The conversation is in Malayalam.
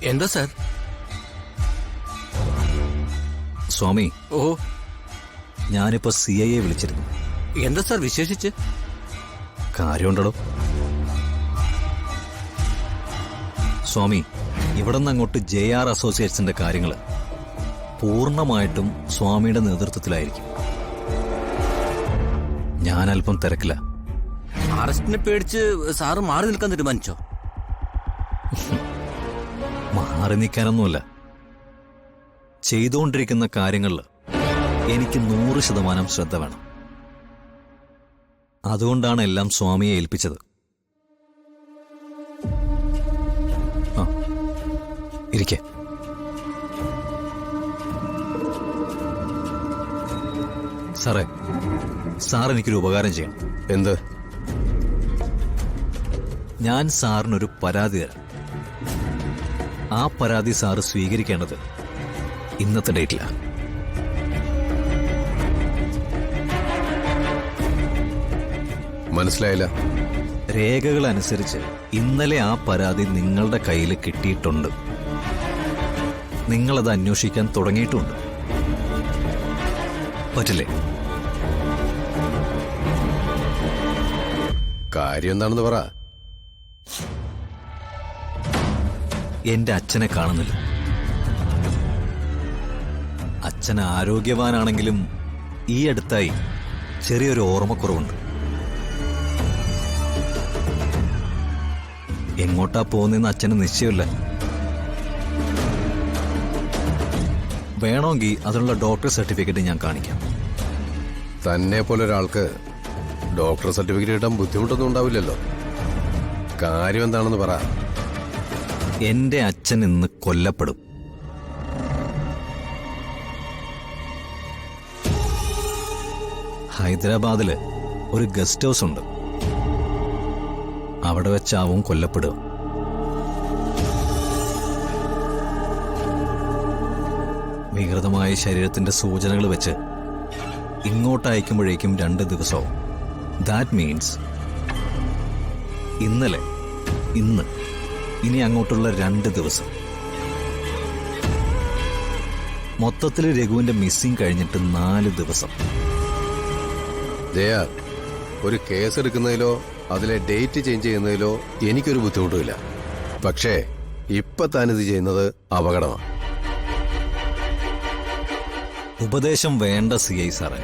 എന്താ സാർ? സ്വാമി, ഓ, ഞാനിപ്പോ CIയെ വിളിച്ചിരുന്നു. എന്താ സാർ വിശേഷിച്ച്? കാര്യമുണ്ടോ? സ്വാമി, ഇവിടെ നിന്ന് അങ്ങോട്ട് JR അസോസിയേറ്റ്സിന്റെ കാര്യങ്ങള് പൂർണ്ണമായിട്ടും സ്വാമിയുടെ നേതൃത്വത്തിലായിരിക്കും. ഞാൻ അല്പം തിരക്കില്ല. അറസ്റ്റിനെ പേടിച്ച് സാറ് മാറി നിൽക്കാൻ തീരുമാനിച്ചോ? മാറി നിൽക്കാനൊന്നുമല്ല, ചെയ്തുകൊണ്ടിരിക്കുന്ന കാര്യങ്ങളിൽ എനിക്ക് 100% ശ്രദ്ധ വേണം. അതുകൊണ്ടാണ് എല്ലാം സ്വാമിയെ ഏൽപ്പിച്ചത്. ആ, ഇരിക്കെ. സാറേ, സാർ എനിക്കൊരു ഉപകാരം ചെയ്യണം. എന്ത്? ഞാൻ സാറിനൊരു പരാതി തരാം. ആ പരാതി സാറ് സ്വീകരിക്കേണ്ടത് ഇന്നത്തെ ഡേറ്റിലാണ്. മനസ്സിലായില്ല. രേഖകൾ അനുസരിച്ച് ഇന്നലെ ആ പരാതി നിങ്ങളുടെ കയ്യിൽ കിട്ടിയിട്ടുണ്ട്. നിങ്ങളത് അന്വേഷിക്കാൻ തുടങ്ങിയിട്ടുമുണ്ട്. പറ്റില്ലേ? കാര്യം എന്താണെന്ന് പറ. എന്റെ അച്ഛനെ കാണുന്നില്ല. അച്ഛൻ ആരോഗ്യവാനാണെങ്കിലും ഈ അടുത്തായി ചെറിയൊരു ഓർമ്മക്കുറവുണ്ട്. എങ്ങോട്ടാ പോകുന്നതെന്ന് അച്ഛന് നിശ്ചയമില്ല. വേണമെങ്കിൽ അതിനുള്ള ഡോക്ടർ സർട്ടിഫിക്കറ്റ് ഞാൻ കാണിക്കാം. തന്നെ പോലെ ഒരാൾക്ക് ഡോക്ടർ സർട്ടിഫിക്കറ്റ് കിട്ടാൻ ബുദ്ധിമുട്ടൊന്നും ഉണ്ടാവില്ലല്ലോ. കാര്യം എന്താണെന്ന് പറ. എന്റെ അച്ഛൻ ഇന്ന് കൊല്ലപ്പെടും. ഹൈദരാബാദില് ഒരു ഗസ്റ്റ് ഹൗസ് ഉണ്ട്. അവിടെ വെച്ചാവും കൊല്ലപ്പെടുക. വികൃതമായ ശരീരത്തിന്റെ സൂചനകൾ വെച്ച് ഇങ്ങോട്ട് അയക്കുമ്പോഴേക്കും 2 ദിവസവും. ദാറ്റ് മീൻസ് ഇന്നലെ, ഇന്ന്, ഇനി അങ്ങോട്ടുള്ള 2 ദിവസം. മൊത്തത്തിൽ രഘുവിന്റെ മിസ്സിംഗ് കഴിഞ്ഞിട്ട് 4 ദിവസം. ജയ, ഒരു കേസ് എടുക്കുന്നതിലോ അതിലെ ഡേറ്റ് ചേഞ്ച് ചെയ്യുന്നതിലോ എനിക്കൊരു ബുദ്ധിമുട്ടുമില്ല. പക്ഷേ ഇപ്പൊ താനിത് ചെയ്യുന്നത് അപകടമാണ്. ഉപദേശം വേണ്ട CI സാറേ.